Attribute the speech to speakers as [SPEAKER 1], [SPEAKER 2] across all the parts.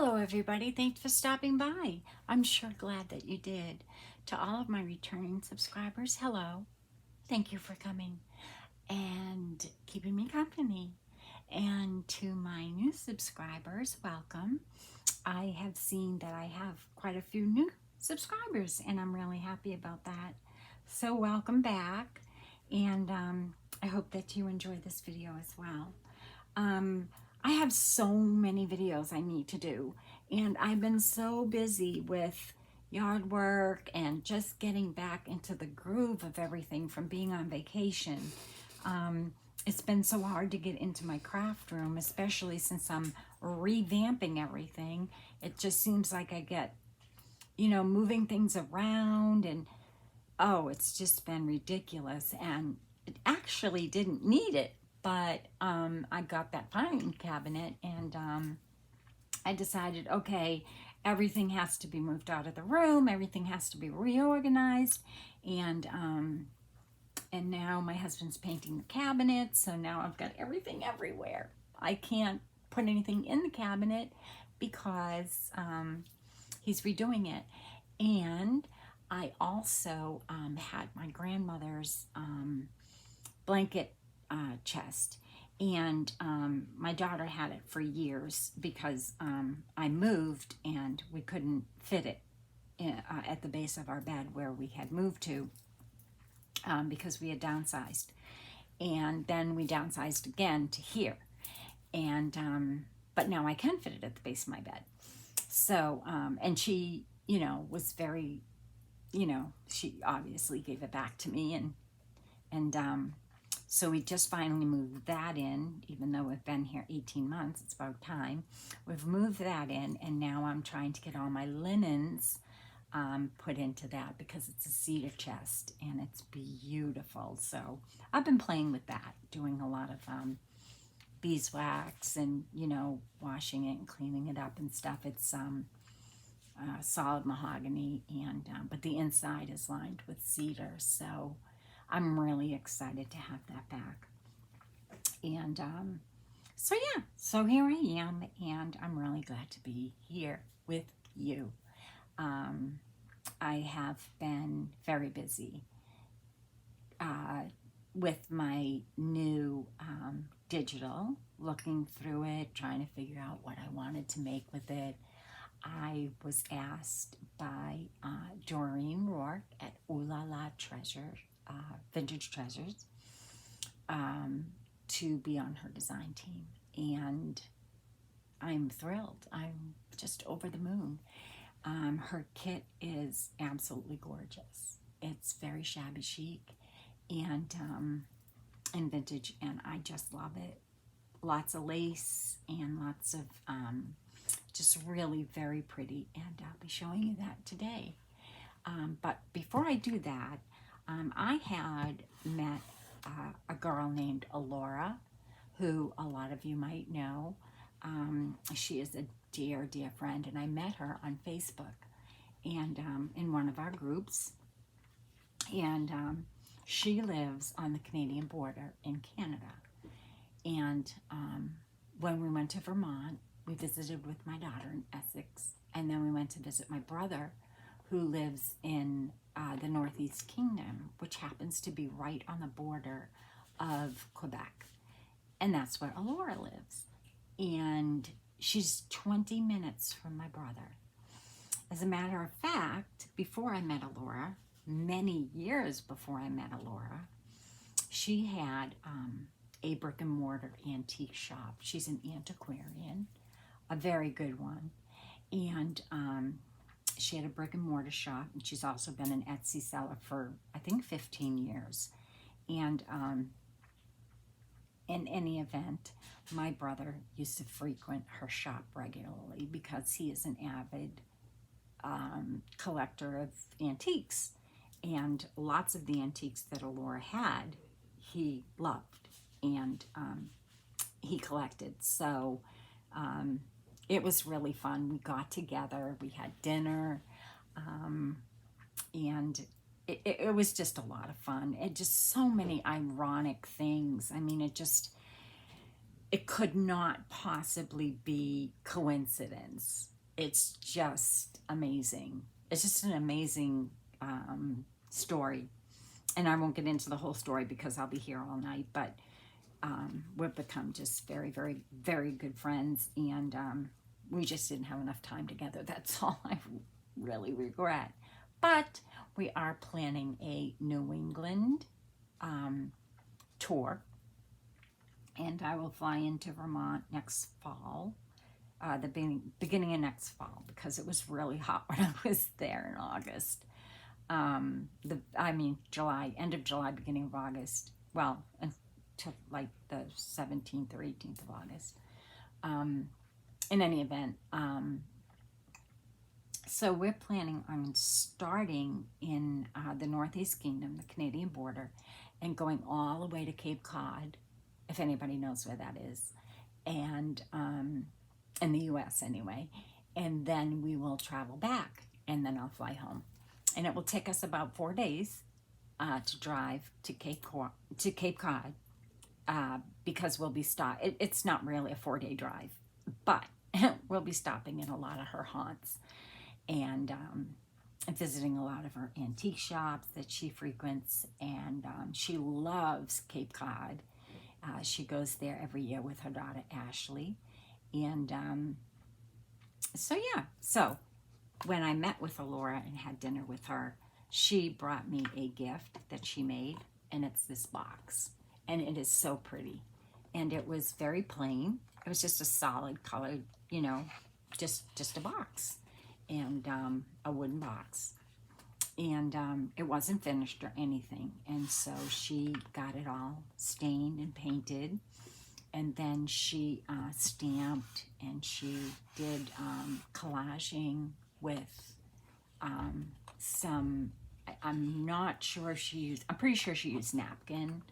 [SPEAKER 1] Hello everybody, thanks for stopping by. I'm sure glad that you did. To all of my returning subscribers, hello. Thank you for coming and keeping me company. And to my new subscribers, welcome. I have seen that I have quite a few new subscribers and I'm really happy about that. So welcome back, and I hope that you enjoy this video as well. I have so many videos I need to do, and I've been so busy with yard work and just getting back into the groove of everything from being on vacation. It's been so hard to get into my craft room, especially since I'm revamping everything. It just seems like I get, moving things around, and oh, it's just been ridiculous. And it actually didn't need it, but I got that filing cabinet, and I decided, okay, everything has to be moved out of the room, everything has to be reorganized, and now my husband's painting the cabinet, so now I've got everything everywhere. I can't put anything in the cabinet because he's redoing it. And I also had my grandmother's blanket chest, and my daughter had it for years because I moved and we couldn't fit it at the base of our bed where we had moved to, because we had downsized, and then we downsized again to here, and but now I can fit it at the base of my bed. So and she was very, she obviously gave it back to me, and so we just finally moved that in. Even though we've been here 18 months, it's about time. We've moved that in, and now I'm trying to get all my linens put into that because it's a cedar chest and it's beautiful. So I've been playing with that, doing a lot of beeswax and, washing it and cleaning it up and stuff. It's solid mahogany, and but the inside is lined with cedar. So I'm really excited to have that back. And so yeah, so here I am, and I'm really glad to be here with you. I have been very busy with my new digital, looking through it, trying to figure out what I wanted to make with it. I was asked by Dorren Rook at Oohlala Vintage Treasures to be on her design team, and I'm thrilled. I'm just over the moon. Her kit is absolutely gorgeous. It's very shabby chic and vintage, and I just love it. Lots of lace and lots of just really very pretty, and I'll be showing you that today. But before I do that, I had met a girl named Ulala, who a lot of you might know. She is a dear, dear friend, and I met her on Facebook and in one of our groups. And she lives on the Canadian border in Canada. And when we went to Vermont, we visited with my daughter in Essex, and then we went to visit my brother, who lives in the Northeast Kingdom, which happens to be right on the border of Quebec. And that's where Ulala lives. And she's 20 minutes from my brother. As a matter of fact, before I met Ulala, many years before I met Ulala, she had a brick and mortar antique shop. She's an antiquarian, a very good one. And she had a brick and mortar shop, and she's also been an Etsy seller for, I think, 15 years. And in any event, my brother used to frequent her shop regularly because he is an avid collector of antiques. And lots of the antiques that Ulala had, he loved, and he collected. So it was really fun. We got together, we had dinner, and it was just a lot of fun. It just so many ironic things. I mean, it could not possibly be coincidence. It's just amazing. It's just an amazing story. And I won't get into the whole story because I'll be here all night, but we've become just very, very, very good friends. And we just didn't have enough time together. That's all I really regret. But we are planning a New England tour. And I will fly into Vermont next fall, the beginning of next fall, because it was really hot when I was there in August. July, end of July, beginning of August. Well, until like the 17th or 18th of August. In any event, so we're planning on starting in the Northeast Kingdom, the Canadian border, and going all the way to Cape Cod, if anybody knows where that is, and in the U.S. anyway. And then we will travel back, and then I'll fly home. And it will take us about 4 days to drive to Cape Cod, because we'll be it's not really a 4-day drive, but we'll be stopping in a lot of her haunts and visiting a lot of her antique shops that she frequents. And she loves Cape Cod. She goes there every year with her daughter Ashley. And so when I met with Alora and had dinner with her, she brought me a gift that she made, and it's this box, and it is so pretty. And it was very plain. It was just a solid colored, just a box, and a wooden box. And it wasn't finished or anything. And so she got it all stained and painted. And then she stamped, and she did collaging with some, I'm not sure I'm pretty sure she used napkin.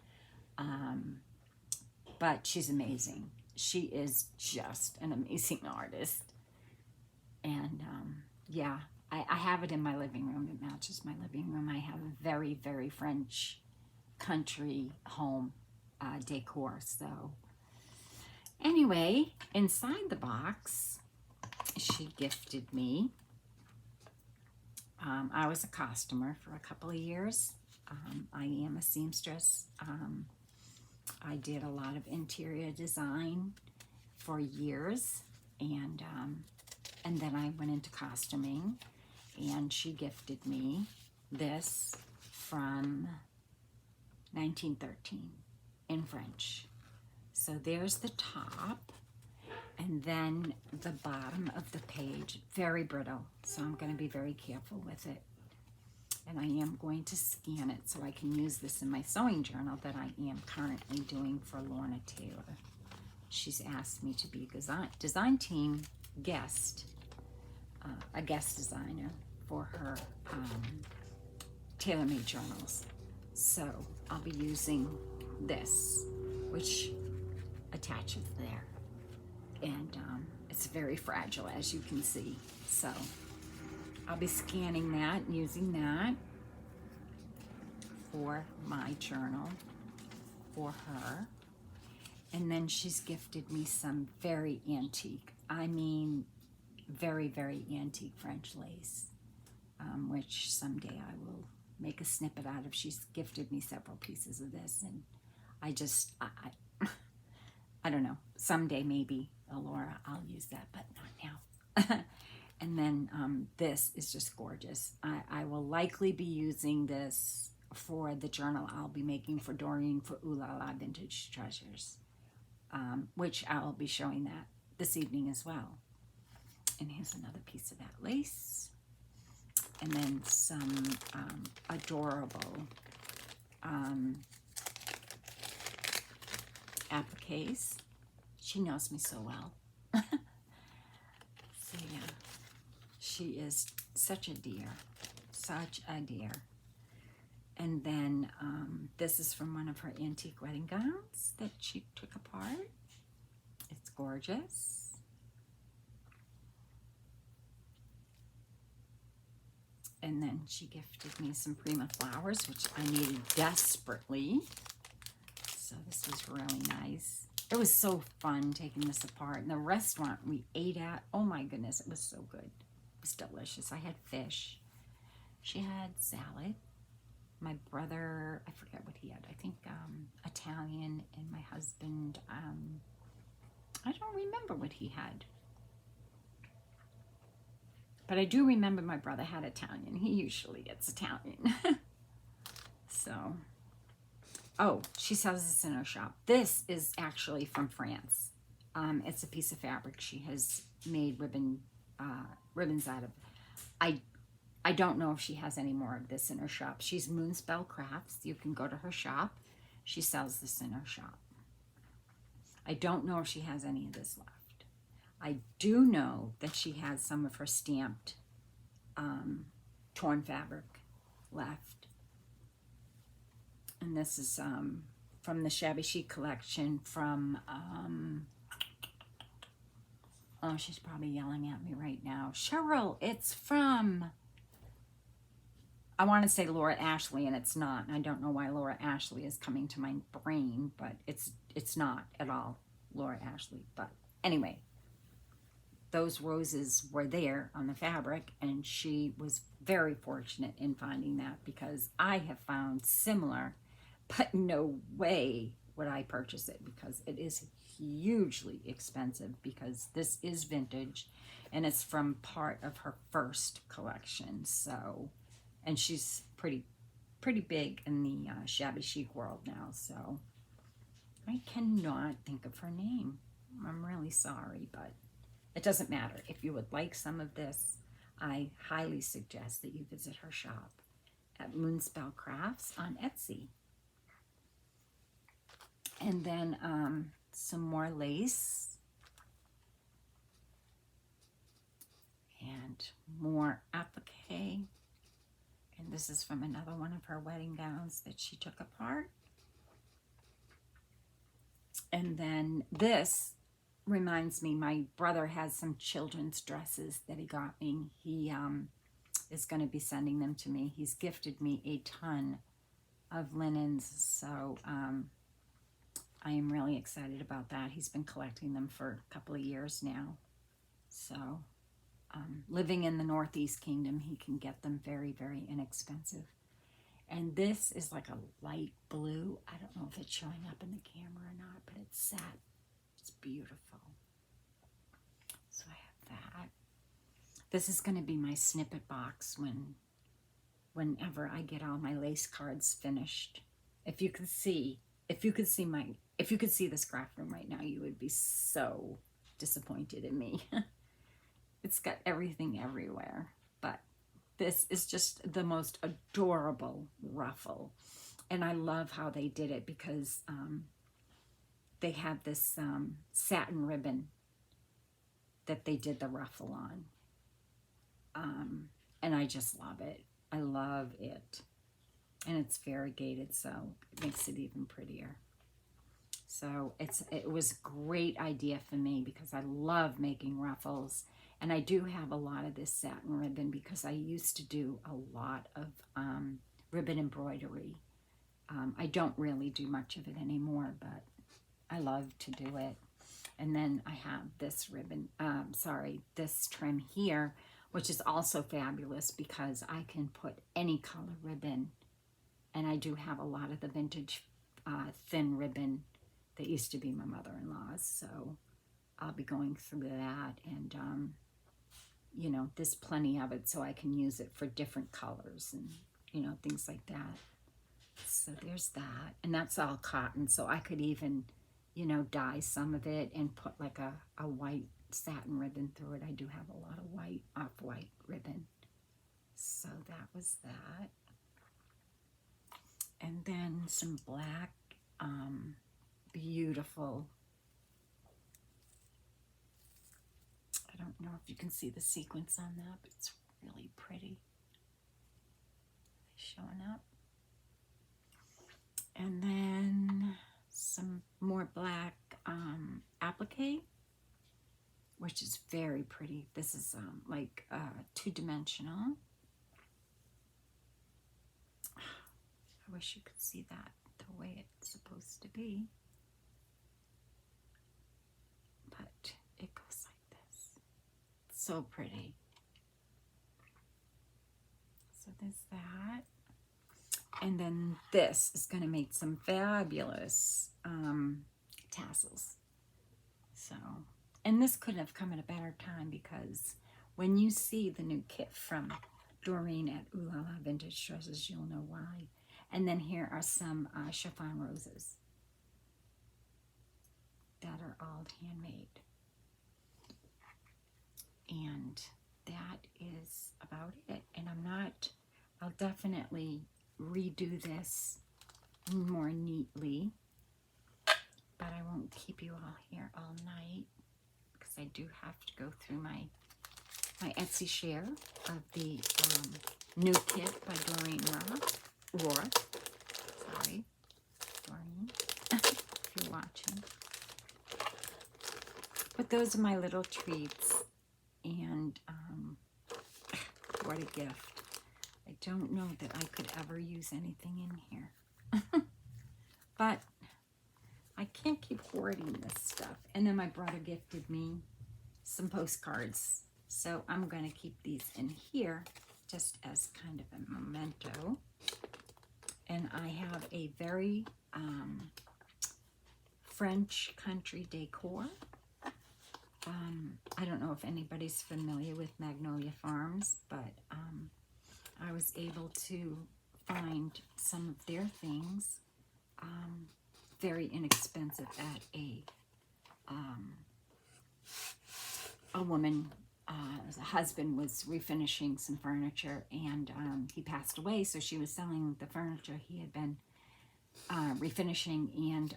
[SPEAKER 1] But she's amazing. She is just an amazing artist. And I have it in my living room. It matches my living room. I have a very, very French country home decor. So anyway, inside the box, she gifted me. I was a costumer for a couple of years. I am a seamstress. I did a lot of interior design for years, and then I went into costuming, and she gifted me this from 1913 in French. So there's the top, and then the bottom of the page, very brittle, so I'm going to be very careful with it. And I am going to scan it so I can use this in my sewing journal that I am currently doing for Lorna Taylor. She's asked me to be a design team guest, a guest designer for her tailor-made journals. So I'll be using this, which attaches there. And it's very fragile, as you can see. So I'll be scanning that and using that for my journal for her. And then she's gifted me some very antique, very, very antique French lace, which someday I will make a snippet out of. She's gifted me several pieces of this, and I don't know, someday maybe, Alora, I'll use that, but not now. And then this is just gorgeous. I will likely be using this for the journal I'll be making for Doreen for Oohlala Vintage Treasures, which I'll be showing that this evening as well. And here's another piece of that lace. And then some adorable appliques. She knows me so well. So yeah, she is such a dear, such a dear. And then this is from one of her antique wedding gowns that she took apart. It's gorgeous. And then she gifted me some Prima flowers, which I needed desperately. So this was really nice. It was so fun taking this apart. And the restaurant we ate at, oh my goodness, it was so good. It was delicious. I had fish. She had salad. My brother, I forget what he had. I think Italian, and my husband, I don't remember what he had. But I do remember my brother had Italian. He usually gets Italian. So, oh, she sells this in her shop. This is actually from France. It's a piece of fabric she has made ribbons out of. I don't know if she has any more of this in her shop. She's Moonspell Crafts. You can go to her shop. She sells this in her shop. I don't know if she has any of this left. I do know that she has some of her stamped torn fabric left. And this is from the Shabby Chic collection from, oh, she's probably yelling at me right now. Cheryl, it's from, I want to say Laura Ashley, and it's not. And I don't know why Laura Ashley is coming to my brain, but it's not at all Laura Ashley. But anyway, those roses were there on the fabric, and she was very fortunate in finding that, because I have found similar, but no way would I purchase it, because it is hugely expensive, because this is vintage and it's from part of her first collection. So, and she's pretty big in the shabby chic world now. So I cannot think of her name. I'm really sorry, but it doesn't matter. If you would like some of this, I highly suggest that you visit her shop at Moonspell Crafts on Etsy. And then some more lace and more applique. And this is from another one of her wedding gowns that she took apart. And then this reminds me, my brother has some children's dresses that he got me. He is going to be sending them to me. He's gifted me a ton of linens, so I am really excited about that. He's been collecting them for a couple of years now. So living in the Northeast Kingdom, he can get them very, very inexpensive. And this is like a light blue. I don't know if it's showing up in the camera or not, but it's satin. It's beautiful. So I have that. This is going to be my snippet box whenever I get all my lace cards finished. If you could see this craft room right now, you would be so disappointed in me. It's got everything everywhere, but this is just the most adorable ruffle. And I love how they did it, because they have this satin ribbon that they did the ruffle on. And I just love it. I love it. And it's variegated, so it makes it even prettier. So it was a great idea for me, because I love making ruffles. And I do have a lot of this satin ribbon, because I used to do a lot of ribbon embroidery. I don't really do much of it anymore, but I love to do it. And then I have this ribbon, this trim here, which is also fabulous, because I can put any color ribbon. And I do have a lot of the vintage thin ribbon that used to be my mother-in-law's. So I'll be going through that, and you know, there's plenty of it, so I can use it for different colors and, you know, things like that. So there's that. And that's all cotton, so I could even, you know, dye some of it and put like a white satin ribbon through it. I do have a lot of white, off-white ribbon. So that was that. And then some black, beautiful, I don't know if you can see the sequins on that, but it's really pretty. Showing up. And then some more black applique, which is very pretty. This is like two-dimensional. I wish you could see that the way it's supposed to be. So pretty. So there's that. And then this is going to make some fabulous tassels. So, and this couldn't have come at a better time, because when you see the new kit from Doreen at Oohlala Vintage Treasures, you'll know why. And then here are some chiffon roses that are all handmade. And that is about it. And I'll definitely redo this more neatly, but I won't keep you all here all night, because I do have to go through my Etsy share of the new kit by Doreen Rook. Sorry, Doreen, if you're watching. But those are my little treats, and what a gift. I don't know that I could ever use anything in here. But I can't keep hoarding this stuff. And then my brother gifted me some postcards. So I'm going to keep these in here just as kind of a memento. And I have a very French country decor. I don't know if anybody's familiar with Magnolia Farms, but I was able to find some of their things very inexpensive at a woman. The husband was refinishing some furniture, and he passed away, so she was selling the furniture he had been refinishing, and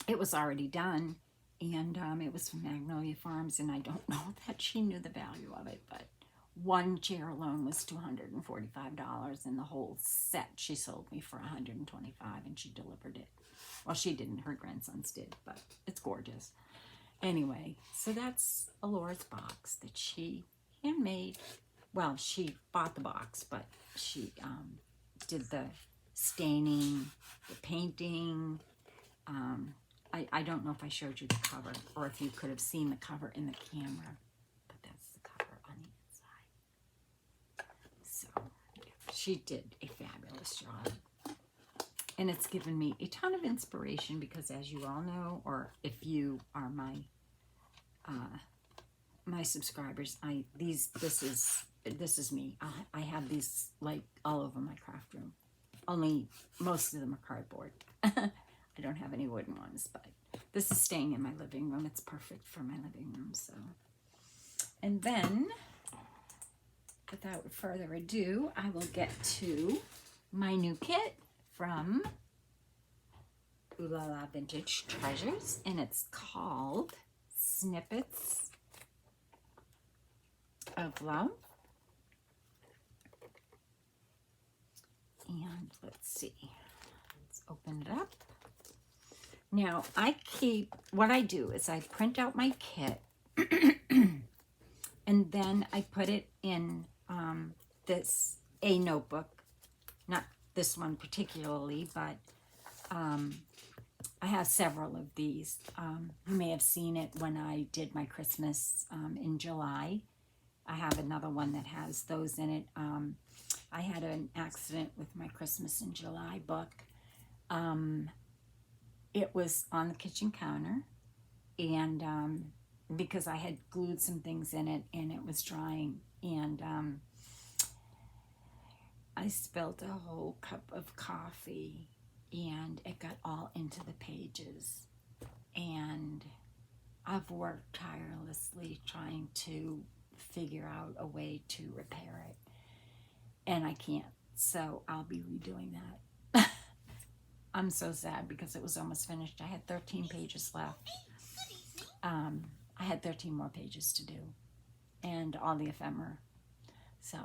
[SPEAKER 1] it was already done, and it was from Magnolia Farms, and I don't know that she knew the value of it, but one chair alone was $245, and the whole set she sold me for $125, and she delivered it. Well, she didn't, her grandsons did, but it's gorgeous. Anyway, so that's Alora's box that she handmade. Well, she bought the box, but she did the staining, the painting. I don't know if I showed you the cover, or if you could have seen the cover in the camera, but that's the cover on the inside. So she did a fabulous job. And it's given me a ton of inspiration, because as you all know, or if you are my my subscribers, this is me. I have these like all over my craft room. Only most of them are cardboard. I don't have any wooden ones, but this is staying in my living room. It's perfect for my living room. So, and then without further ado, I will get to my new kit from Oohlala Vintage Treasures, and it's called Snippets of Love. And let's see, let's open it up. Now, what I do is I print out my kit, and then I put it in a notebook, not this one particularly, but I have several of these. You may have seen it when I did my Christmas in July. I have another one that has those in it. I had an accident with my Christmas in July book. It was on the kitchen counter, and because I had glued some things in it, and it was drying, and I spilled a whole cup of coffee, and it got all into the pages, and I've worked tirelessly trying to figure out a way to repair it, and I can't, so I'll be redoing that. I'm so sad, because it was almost finished. I had 13 pages left. I had 13 more pages to do, and all the ephemera. So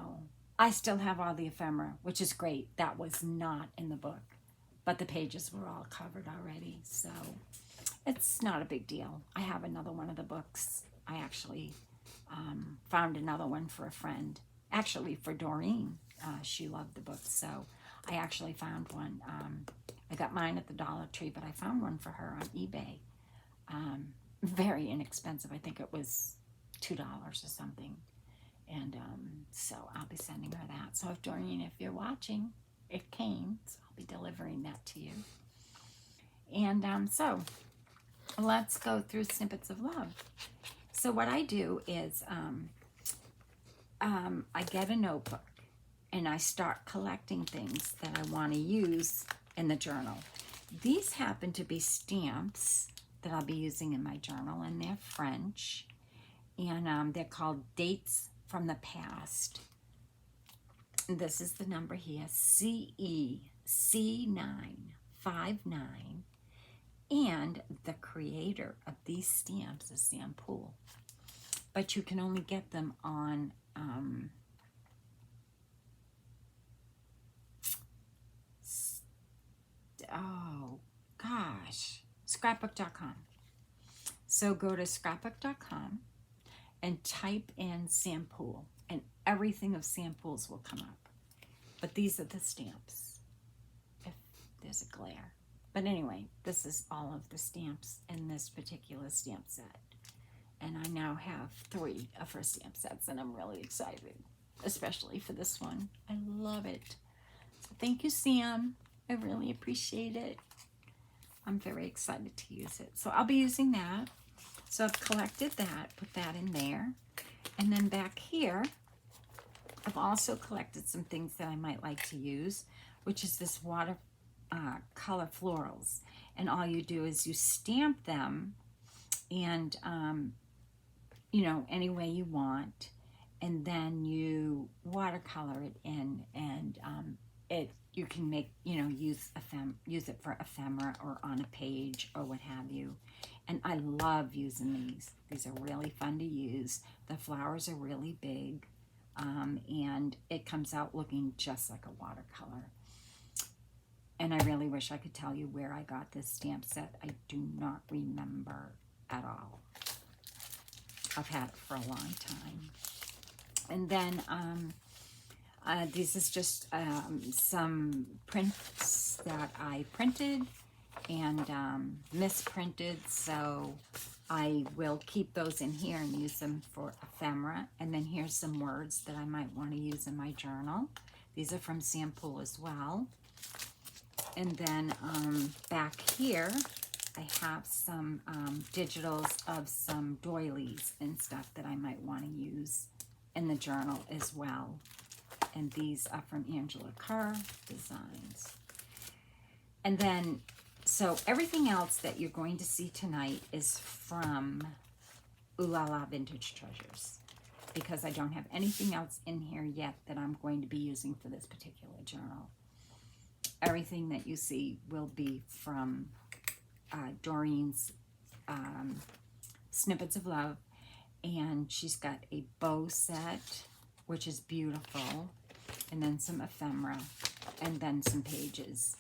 [SPEAKER 1] I still have all the ephemera, which is great. That was not in the book, but the pages were all covered already, so it's not a big deal. I have another one of the books. I actually found another one for a friend, actually for Doreen. She loved the book, so I actually found one. I got mine at the Dollar Tree, but I found one for her on eBay. Very inexpensive. I think it was $2 or something. And so I'll be sending her that. So if Doreen, if you're watching, it came. So I'll be delivering that to you. And so let's go through Snippets of Love. So what I do is I get a notebook and I start collecting things that I want to use in the journal. These happen to be stamps that I'll be using in my journal, and they're French, and they're called Dates from the Past. And this is the number here, CEC959, and the creator of these stamps is Sam Poole. But you can only get them on scrapbook.com. So go to scrapbook.com and type in Sam Poole, and everything of Sam Poole's will come up. But these are the stamps, if there's a glare. But anyway, this is all of the stamps in this particular stamp set. And I now have 3 of her stamp sets, and I'm really excited, especially for this one. I love it. So thank you, Sam. I really appreciate it. I'm very excited to use it. So I'll be using that. So I've collected that, put that in there. And then back here, I've also collected some things that I might like to use, which is this water color florals. And all you do is you stamp them, and you know, any way you want, and then you watercolor it in, and you can make, you know, use it for ephemera or on a page or what have you. And I love using these. These are really fun to use. The flowers are really big, and it comes out looking just like a watercolor. And I really wish I could tell you where I got this stamp set. I do not remember at all. I've had it for a long time. And then this is just some prints that I printed and misprinted, so I will keep those in here and use them for ephemera. And then here's some words that I might want to use in my journal. These are from Sam Poole as well. And then back here, I have some digitals of some doilies and stuff that I might want to use in the journal as well. And these are from Angela Carr Designs. And then, so everything else that you're going to see tonight is from Oohlala Vintage Treasures, because I don't have anything else in here yet that I'm going to be using for this particular journal. Everything that you see will be from Doreen's Snippets of Love, and she's got a bow set, which is beautiful, and then some ephemera, and then some pages,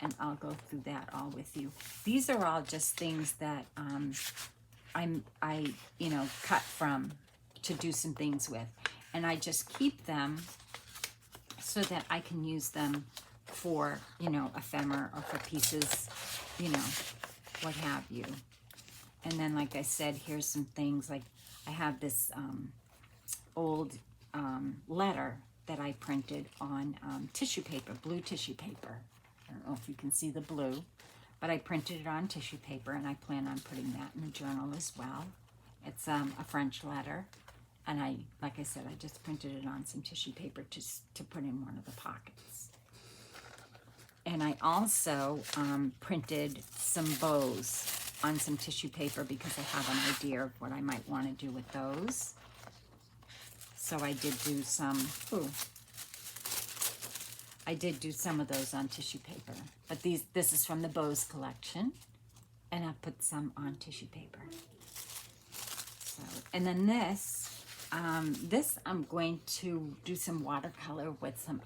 [SPEAKER 1] and I'll go through that all with you. These are all just things that I you know, cut from to do some things with, and I just keep them so that I can use them for, you know, ephemera or for pieces, you know, what have you. And then, like I said, here's some things, like I have this old letter that I printed on tissue paper, blue tissue paper. I don't know if you can see the blue, but I printed it on tissue paper, and I plan on putting that in the journal as well. It's a French letter, and like I said, I just printed it on some tissue paper to put in one of the pockets. And I also printed some bows on some tissue paper because I have an idea of what I might want to do with those. So I did do some, I did do some of those on tissue paper. But this is from the bows collection, and I put some on tissue paper. So, and then this I'm going to do some watercolor with some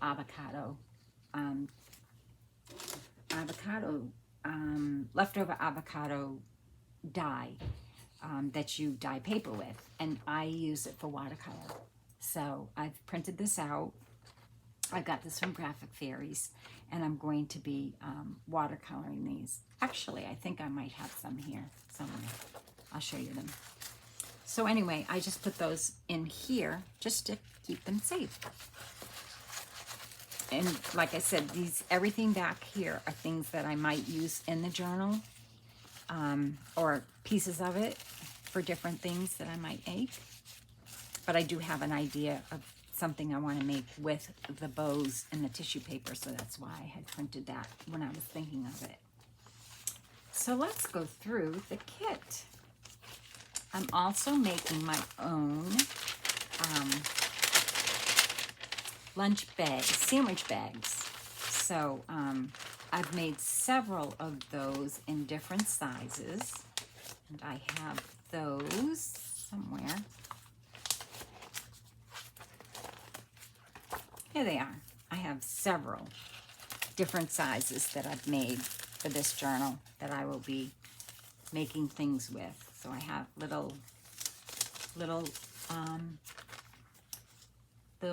[SPEAKER 1] leftover avocado dye that you dye paper with, and I use it for watercolor. So I've printed this out. I got this from Graphic Fairies, and I'm going to be watercoloring these. Actually, I think I might have some here somewhere. I'll show you them. So anyway, I just put those in here just to keep them safe. And like I said, everything back here are things that I might use in the journal, or pieces of it for different things that I might make. But I do have an idea of something I want to make with the bows and the tissue paper, so that's why I had printed that when I was thinking of it. So let's go through the kit. I'm also making my own lunch bags, sandwich bags. So I've made several of those in different sizes, and I have those somewhere. Here they are. I have several different sizes that I've made for this journal that I will be making things with. So I have little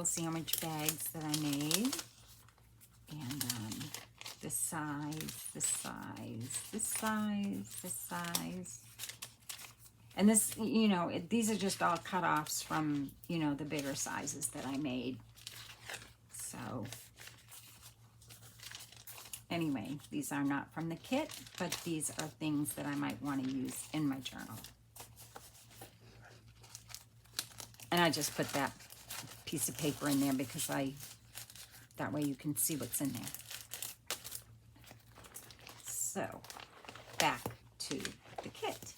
[SPEAKER 1] sandwich bags that I made, and this size, this size, this size, this size. And this, you know, these are just all cut-offs from, you know, the bigger sizes that I made. So anyway, these are not from the kit, but these are things that I might want to use in my journal. And I just put that piece of paper in there because that way you can see what's in there. So back to the kit.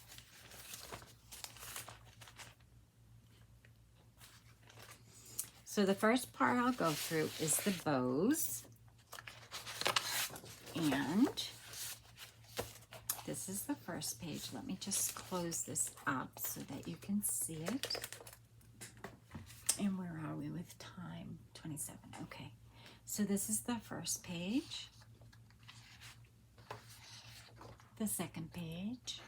[SPEAKER 1] So the first part I'll go through is the bows. And this is the first page. Let me just close this up so that you can see it. And where are we with time? 27. Okay. So this is the first page. The second page.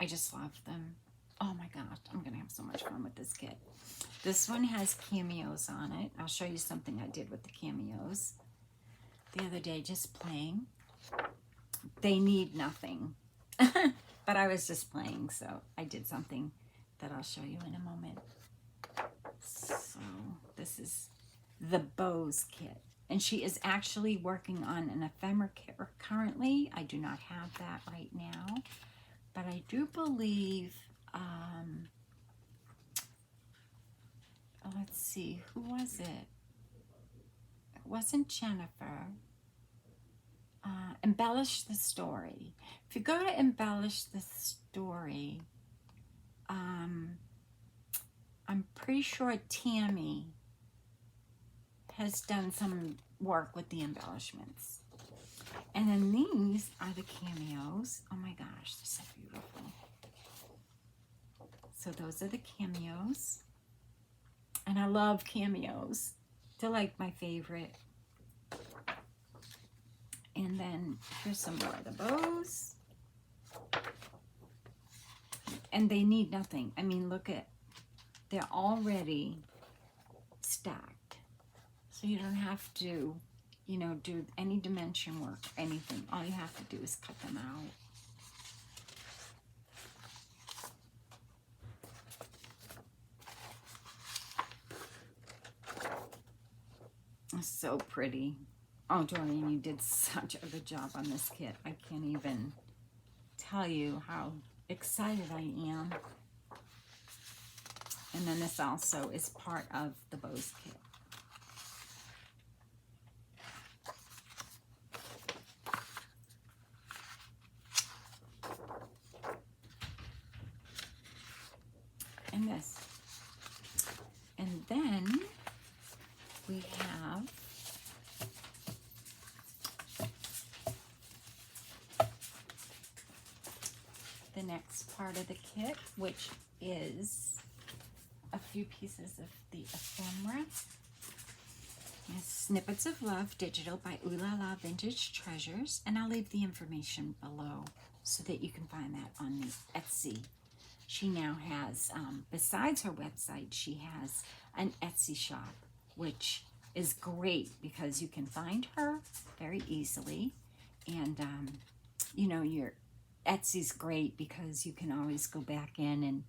[SPEAKER 1] I just love them. Oh my gosh, I'm going to have so much fun with this kit. This one has cameos on it. I'll show you something I did with the cameos the other day, just playing. They need nothing, but I was just playing, so I did something that I'll show you in a moment. So this is the bows kit, and she is actually working on an ephemera kit currently. I do not have that right now, but I do believe let's see, who was it? It wasn't Jennifer. Embellish the Story. If you go to Embellish the Story, I'm pretty sure Tammy has done some work with the embellishments. And then these are the cameos. Oh my gosh, they're so beautiful. So those are the cameos. And I love cameos. They're like my favorite. And then here's some more of the bows. And they need nothing. I mean, look at, they're already stacked. So you don't have to, you know, do any dimension work or anything. All you have to do is cut them out. So pretty. Oh, Doreen, you did such a good job on this kit. I can't even tell you how excited I am. And then this also is part of the bows kit. And this. And then we have the next part of the kit, which is a few pieces of the ephemera. Snippets of Love Digital by Oohlala Vintage Treasures, and I'll leave the information below so that you can find that on the Etsy. She now has, besides her website, she has an Etsy shop, which is great because you can find her very easily, and you know, Etsy's great because you can always go back in and,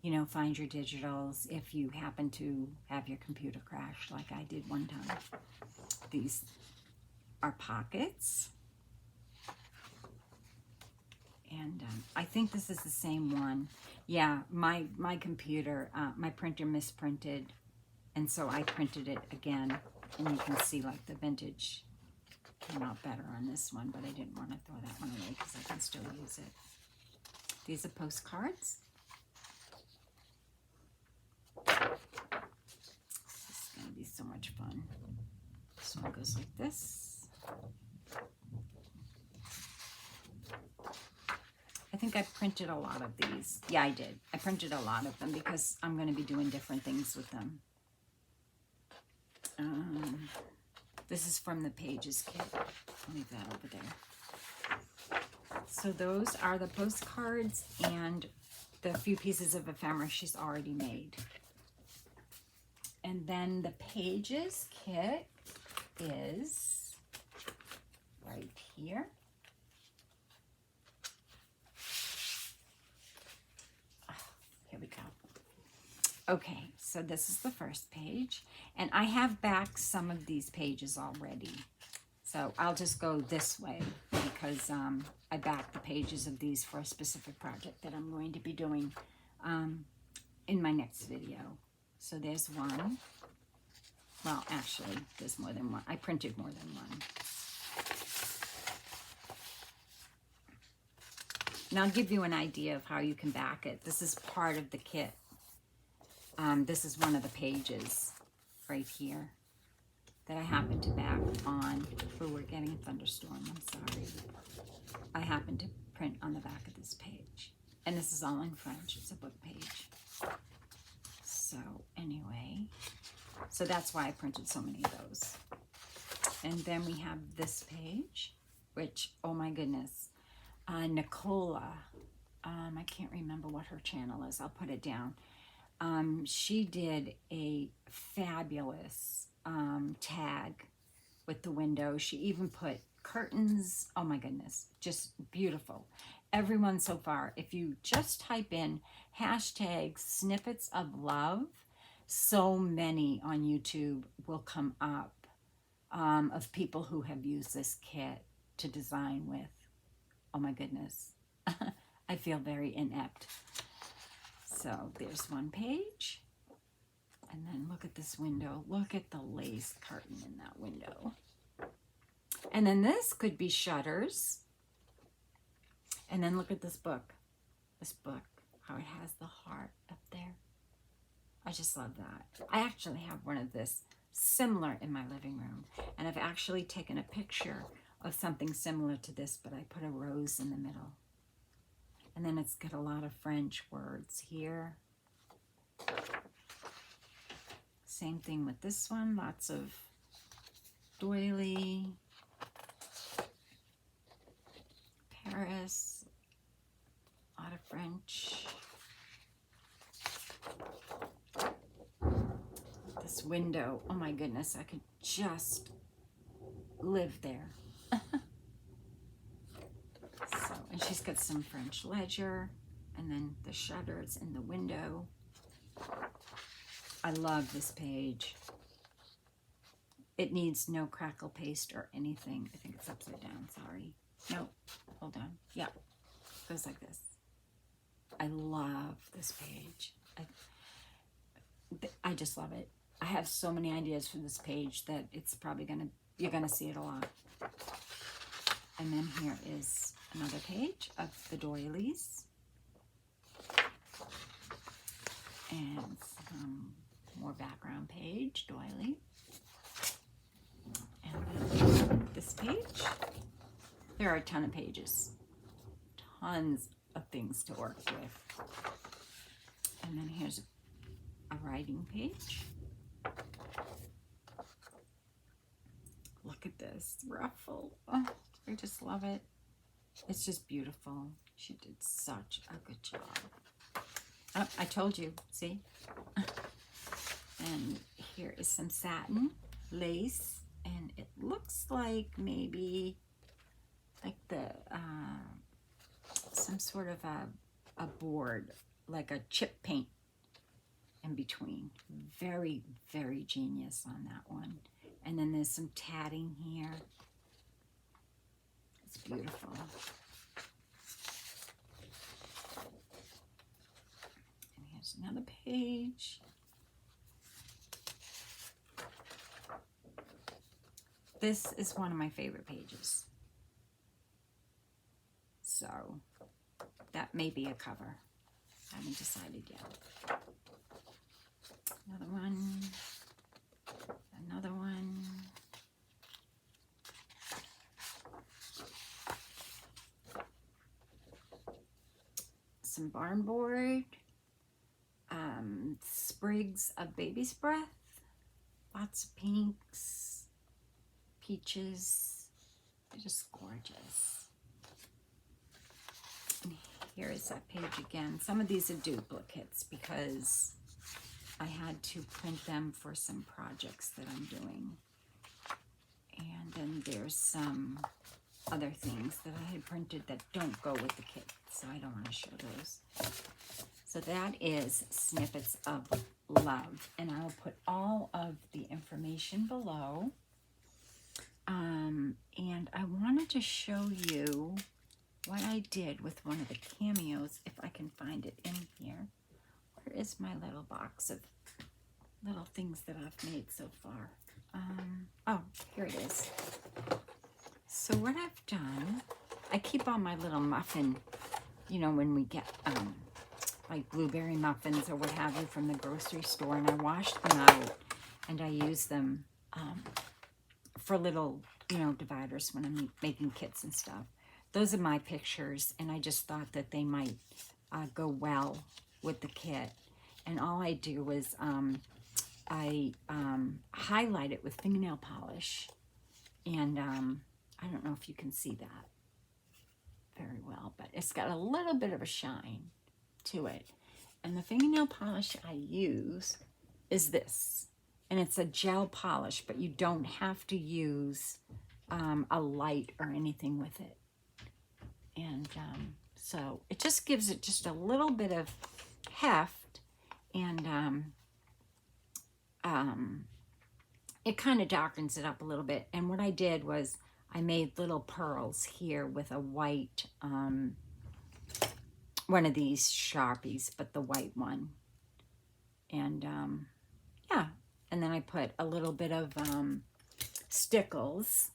[SPEAKER 1] you know, find your digitals if you happen to have your computer crash like I did one time. These are pockets. And I think this is the same one. Yeah, my computer, my printer misprinted. And so I printed it again. And you can see like the vintage came out better on this one. But I didn't want to throw that one away because I can still use it. These are postcards. This is going to be so much fun. This one goes like this. I think I printed a lot of these. Yeah, I did. I printed a lot of them because I'm going to be doing different things with them. This is from the Pages kit. I'll leave that over there. So those are the postcards and the few pieces of ephemera she's already made. And then the Pages kit is right here. Here we go. Okay, so this is the first page. And I have back some of these pages already. So I'll just go this way because I backed the pages of these for a specific project that I'm going to be doing in my next video. So there's one. Well, actually, there's more than one. I printed more than one. And I'll give you an idea of how you can back it. This is part of the kit. This is one of the pages right here that I happened to back on. Oh, we're getting a thunderstorm. I'm sorry. I happened to print on the back of this page. And this is all in French. It's a book page. So anyway, so that's why I printed so many of those. And then we have this page, which, oh my goodness, Nicola, I can't remember what her channel is. I'll put it down. She did a fabulous tag with the window. She even put curtains. Oh my goodness, just beautiful. Everyone so far, if you just type in hashtag Snippets of Love, so many on YouTube will come up of people who have used this kit to design with. Oh my goodness. I feel very inept. So there's one page. And then look at this window. Look at the lace curtain in that window. And then this could be shutters. And then look at this book. This book, how it has the heart up there. I just love that. I actually have one of this similar in my living room. And I've actually taken a picture of something similar to this, but I put a rose in the middle. And then it's got a lot of French words here. Same thing with this one. Lots of doily. Paris. A lot of French. This window. Oh my goodness. I could just live there. So, and she's got some French ledger, and then the shutters in the window. I love this page. It needs no crackle paste or anything. I think it's upside down, sorry. No, hold on. Yeah, goes like this. I love this page. I just love it. I have so many ideas for this page that it's probably you're gonna see it a lot. And then here is another page of the doilies. And some more background page, doily. And then this page. There are a ton of pages. Tons of things to work with. And then here's a writing page. Look at this, Ruffle. Oh, I just love it. It's just beautiful. She did such a good job. Oh, I told you, see? And here is some satin lace, and it looks like maybe like the some sort of a board, like a chip paint in between. Very, very genius on that one. And then there's some tatting here. It's beautiful. And here's another page. This is one of my favorite pages. So that may be a cover. I haven't decided yet. Another one. Another one. Some barn board. Sprigs of baby's breath. Lots of pinks. Peaches. They're just gorgeous. And here is that page again. Some of these are duplicates because I had to print them for some projects that I'm doing. And then there's some other things that I had printed that don't go with the kit, so I don't want to show those. So that is Snippets of Love, and I'll put all of the information below. And I wanted to show you what I did with one of the cameos, if I can find it in here. Where is my little box of little things that I've made so far? Oh, here it is. So what I've done, I keep all my little muffin, you know, when we get like blueberry muffins or what have you from the grocery store, and I wash them out and I use them for little, you know, dividers when I'm making kits and stuff. Those are my pictures, and I just thought that they might go well with the kit. And all I do is I highlight it with fingernail polish, and I don't know if you can see that very well, but it's got a little bit of a shine to it. And the fingernail polish I use is this, and it's a gel polish, but you don't have to use a light or anything with it. And so it just gives it just a little bit of heft, and it kind of darkens it up a little bit. And what I did was I made little pearls here with a white, one of these Sharpies, but the white one. And yeah, and then I put a little bit of stickles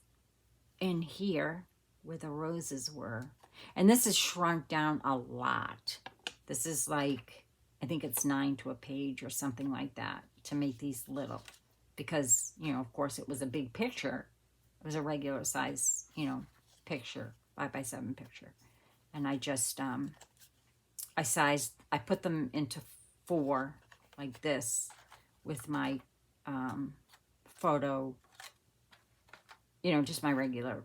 [SPEAKER 1] in here where the roses were. And this is shrunk down a lot. This is like, I think it's 9 to a page or something like that to make these little. Because, you know, of course it was a big picture. It was a regular size, you know, picture, 5x7 picture. And I just, I put them into 4 like this with my photo, you know, just my regular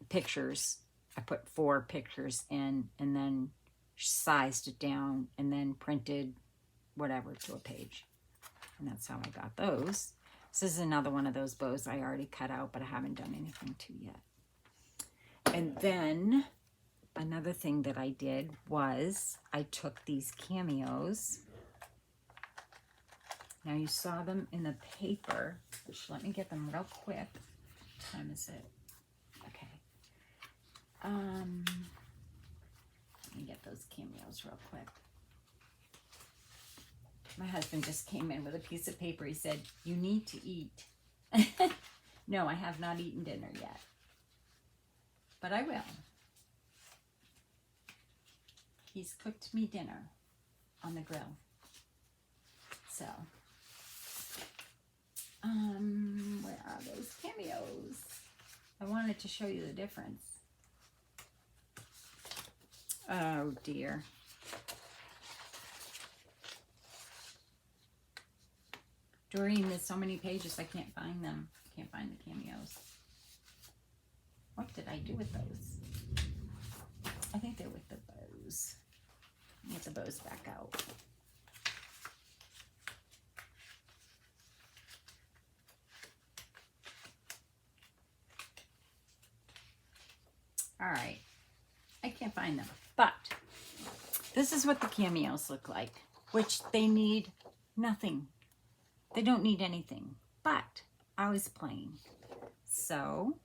[SPEAKER 1] pictures. I put 4 pictures in and then sized it down and then printed whatever to a page. And that's how I got those. This is another one of those bows I already cut out, but I haven't done anything to yet. And then another thing that I did was I took these cameos. Now you saw them in the paper, which let me get them real quick. What time is it? Okay. Let me get those cameos real quick. My husband just came in with a piece of paper. He said, "You need to eat." No, I have not eaten dinner yet, but I will. He's cooked me dinner on the grill. So, where are those cameos? I wanted to show you the difference. Oh dear. Doreen, there's so many pages I can't find them. I can't find the cameos. What did I do with those? I think they're with the bows. Get the bows back out. All right. I can't find them, but this is what the cameos look like, which they need nothing. They don't need anything, but I was playing. So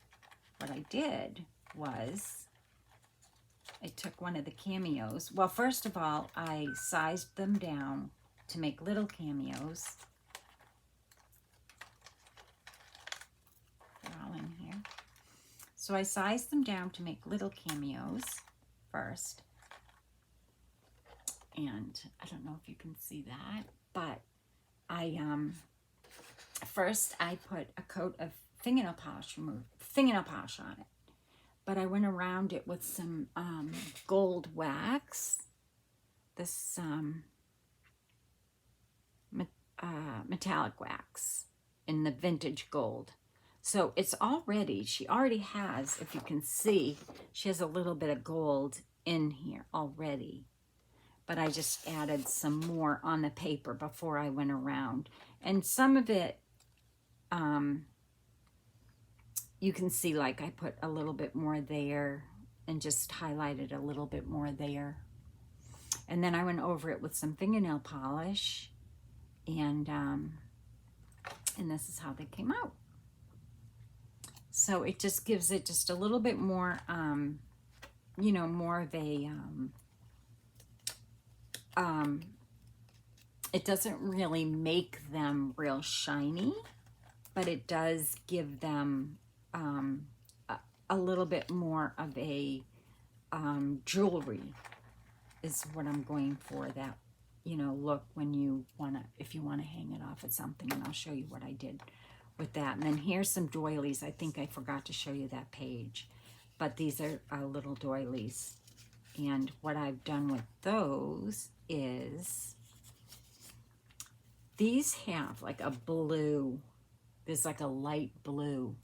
[SPEAKER 1] what I did was I took one of the cameos. Well, first of all, I sized them down to make little cameos. They're all in here. So I sized them down to make little cameos first. And I don't know if you can see that, but I first I put a coat of fingernail polish on it. But I went around it with some gold wax, this metallic wax in the vintage gold. So it's already, she already has, if you can see, she has a little bit of gold in here already. But I just added some more on the paper before I went around. And some of it, you can see like I put a little bit more there and just highlighted a little bit more there. And then I went over it with some fingernail polish, and this is how they came out. So it just gives it just a little bit more, you know, more of a, it doesn't really make them real shiny, but it does give them a little bit more of a jewelry is what I'm going for, that, you know, look when you want to, if you want to hang it off at something. And I'll show you what I did with that. And then here's some doilies. I think I forgot to show you that page, but these are little doilies. And what I've done with those is these have like a blue, there's like a light blue.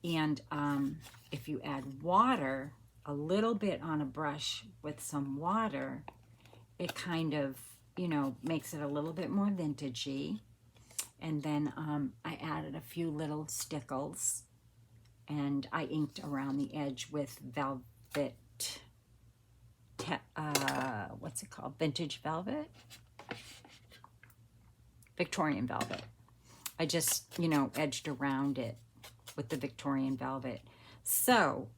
[SPEAKER 1] And if you add water, a little bit on a brush with some water, it kind of, you know, makes it a little bit more vintagey. And then I added a few little stickles, and I inked around the edge with velvet, what's it called? Vintage velvet? Victorian velvet. I just, you know, edged around it with the Victorian velvet. So,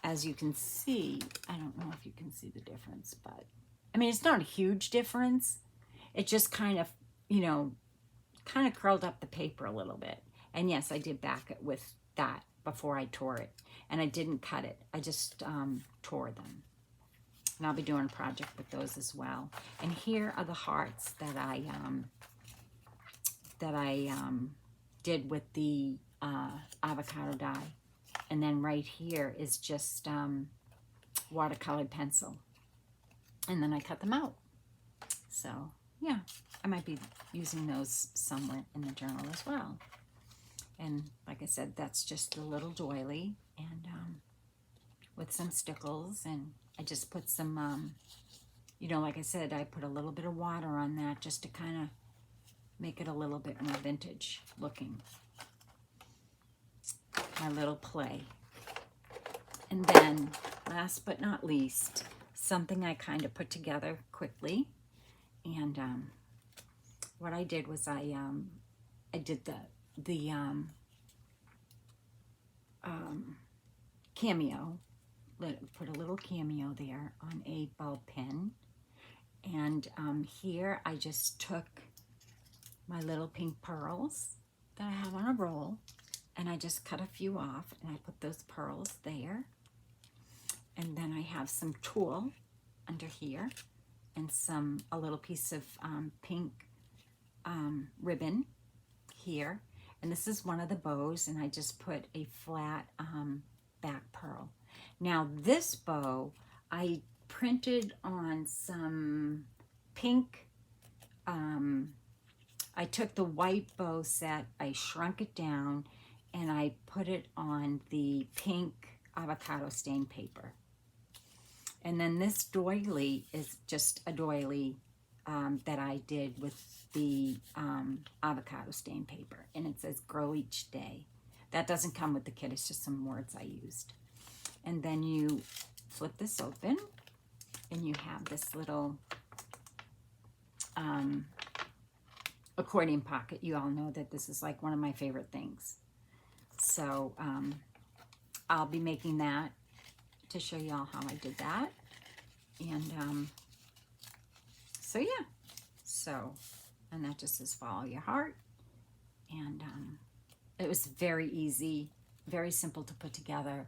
[SPEAKER 1] as you can see, I don't know if you can see the difference, but I mean, it's not a huge difference. It just kind of, you know, kind of curled up the paper a little bit. And yes, I did back it with that before I tore it. And I didn't cut it. I just tore them. And I'll be doing a project with those as well. And here are the hearts that I did with the avocado dye. And then right here is just watercolored pencil. And then I cut them out. So, yeah, I might be using those somewhere in the journal as well. And like I said, that's just a little doily, and with some stickles. And I just put some, you know, like I said, I put a little bit of water on that just to kind of make it a little bit more vintage looking. My little play. And then, last but not least, something I kind of put together quickly. And what I did was I did the cameo, put a little cameo there on a ball pen. And here I just took my little pink pearls that I have on a roll, and I just cut a few off, and I put those pearls there. And then I have some tulle under here, and a little piece of pink ribbon here. And this is one of the bows, and I just put a flat back pearl. Now this bow, I printed on some pink, I took the white bow set, I shrunk it down, and I put it on the pink avocado stain paper. And then this doily is just a doily that I did with the avocado stain paper. And it says, grow each day. That doesn't come with the kit, it's just some words I used. And then you flip this open, and you have this little accordion pocket. You all know that this is like one of my favorite things. So I'll be making that to show you all how I did that. And so yeah, so, and that just says follow your heart. And it was very easy, very simple to put together.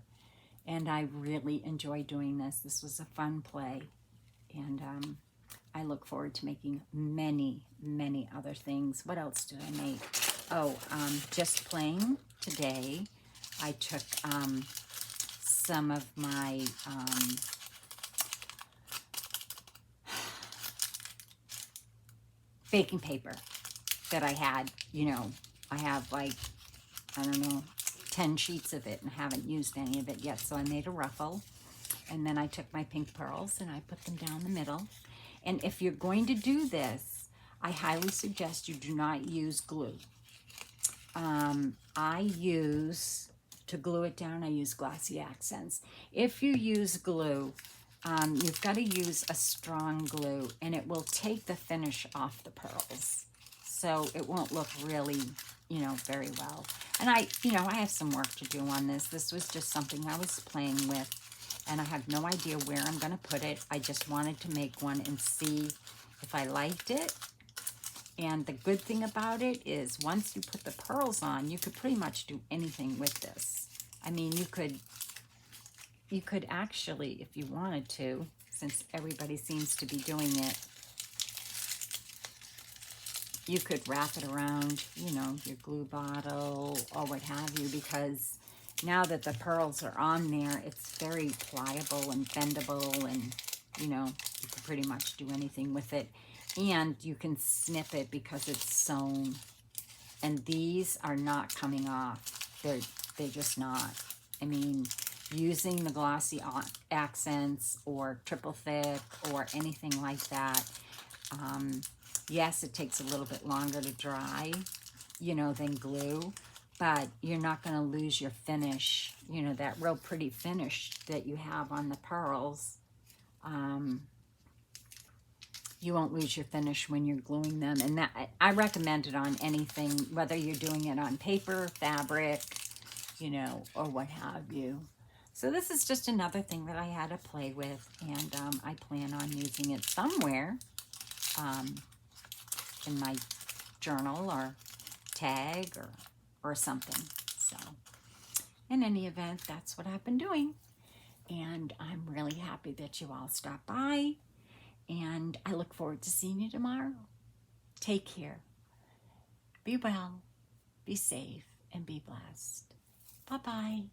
[SPEAKER 1] And I really enjoy doing this. This was a fun play. And I look forward to making many, many other things. What else did I make? Oh, just playing today, I took some of my baking paper that I had. You know, I have like, I don't know, 10 sheets of it and haven't used any of it yet. So I made a ruffle. And then I took my pink pearls and I put them down the middle. And if you're going to do this, I highly suggest you do not use glue. To glue it down, I use glossy accents. If you use glue, you've got to use a strong glue, and it will take the finish off the pearls. So it won't look really, you know, very well. And I have some work to do on this. This was just something I was playing with, and I have no idea where I'm going to put it. I just wanted to make one and see if I liked it. And the good thing about it is once you put the pearls on, you could pretty much do anything with this. I mean, you could actually, if you wanted to, since everybody seems to be doing it, you could wrap it around, you know, your glue bottle or what have you, because now that the pearls are on there, it's very pliable and bendable, and, you know, you can pretty much do anything with it. And you can snip it because it's sewn. And these are not coming off. They're just not. I mean, using the glossy accents or triple thick or anything like that, yes, it takes a little bit longer to dry, you know, than glue, but you're not going to lose your finish, you know, that real pretty finish that you have on the pearls. You won't lose your finish when you're gluing them. And that, I recommend it on anything, whether you're doing it on paper, fabric, you know, or what have you. So this is just another thing that I had to play with, and I plan on using it somewhere in my journal or tag or something. So in any event, that's what I've been doing. And I'm really happy that you all stopped by. And I look forward to seeing you tomorrow. Take care. Be well, be safe, and be blessed. Bye-bye.